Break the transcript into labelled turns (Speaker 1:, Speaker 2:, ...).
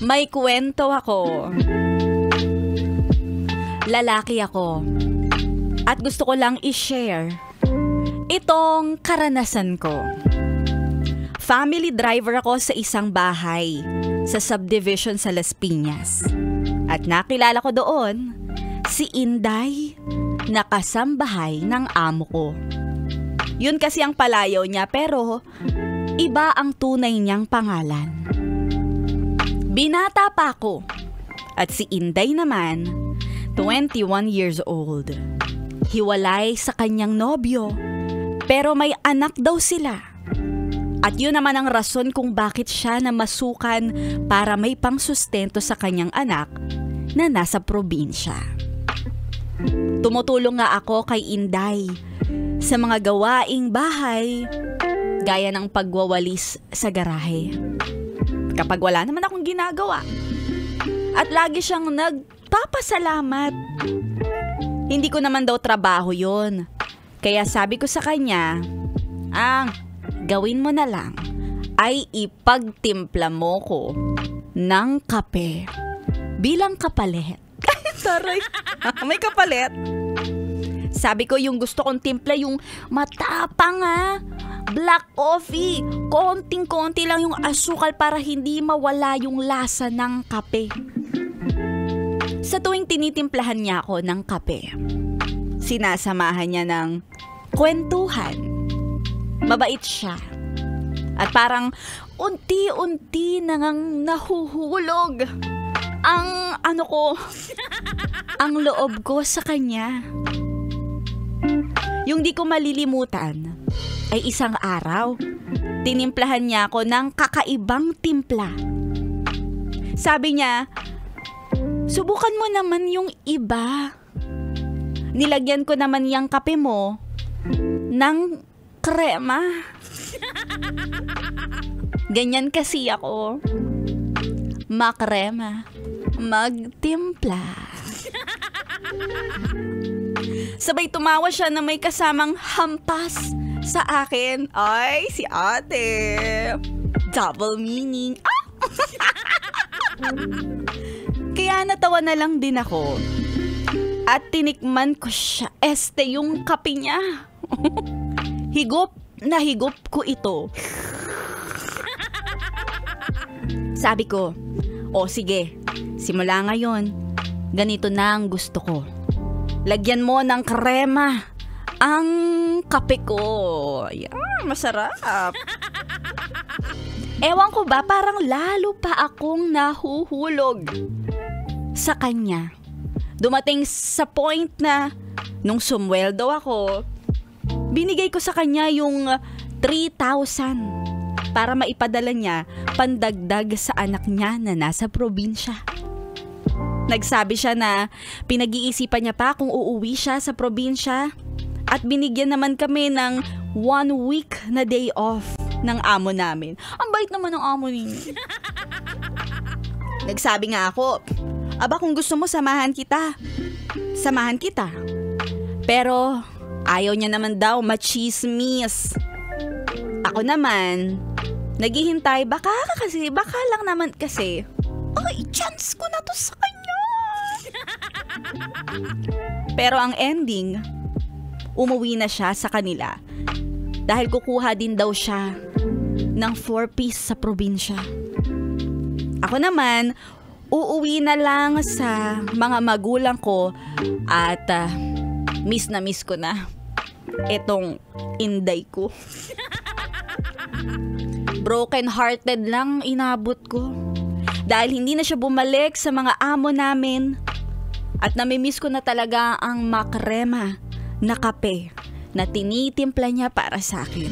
Speaker 1: May kwento ako. Lalaki ako. At gusto ko lang i-share itong karanasan ko. Family driver ako sa isang bahay sa subdivision sa Las Piñas. At nakilala ko doon si Inday na kasambahay ng amo ko. Yun kasi ang palayaw niya pero iba ang tunay niyang pangalan. Binata pa ako at si Inday naman 21 years old. Hiwalay sa kanyang nobyo pero may anak daw sila. At yun naman ang rason kung bakit siya namasukan para may pangsustento sa kanyang anak na nasa probinsya. Tumutulong nga ako kay Inday sa mga gawaing bahay gaya ng pagwawalis sa garahe. Kapag wala naman akong ginagawa. At lagi siyang nagpapasalamat. Hindi ko naman daw trabaho yon. Kaya sabi ko sa kanya, ang gawin mo na lang ay ipagtimpla mo ko ng kape bilang kapalit. Taray, may kapalit. Sabi ko yung gusto kong timpla yung matapang black coffee. Konting-konti lang yung asukal para hindi mawala yung lasa ng kape. Sa tuwing tinitimplahan niya ako ng kape, sinasamahan niya ng kwentuhan. Mabait siya. At parang unti-unti nang nahuhulog ang ang loob ko sa kanya. Yung di ko malilimutan ay isang araw, tinimplahan niya ako ng kakaibang timpla. Sabi niya, subukan mo naman yung iba. Nilagyan ko naman yung kape mo ng krema. Ganyan kasi ako. Makrema. Magtimpla. Sabay tumawa siya na may kasamang hampas sa akin. Ay, si ate. Double meaning. Kaya natawa na lang din ako. At tinikman ko siya. Yung kape niya. Higop na higop ko ito. Sabi ko, sige, simula ngayon, ganito na ang gusto ko. Lagyan mo ng krema ang kape ko. Yeah, masarap. Ewan ko ba, parang lalo pa akong nahuhulog sa kanya. Dumating sa point na nung sumweldo ako, binigay ko sa kanya yung 3,000 para maipadala niya pandagdag sa anak niya na nasa probinsya. Nagsabi siya na pinag-iisipan niya pa kung uuwi siya sa probinsya at binigyan naman kami ng 1 week na day off ng amo namin. Ang bait naman ng amo ninyo. Nagsabi nga ako, aba kung gusto mo samahan kita. Samahan kita. Pero ayaw niya naman daw machismis. Ako naman, naghihintay, baka lang naman kasi. Ay, chance ko na to sa kanya. Pero ang ending, umuwi na siya sa kanila dahil kukuha din daw siya ng 4-piece sa probinsya. Ako naman, uuwi na lang sa mga magulang ko at miss na miss ko na itong Inday ko. Broken hearted lang inabot ko dahil hindi na siya bumalik sa mga amo namin at namimiss ko na talaga ang makrema na kape na tinitimpla niya para sa akin.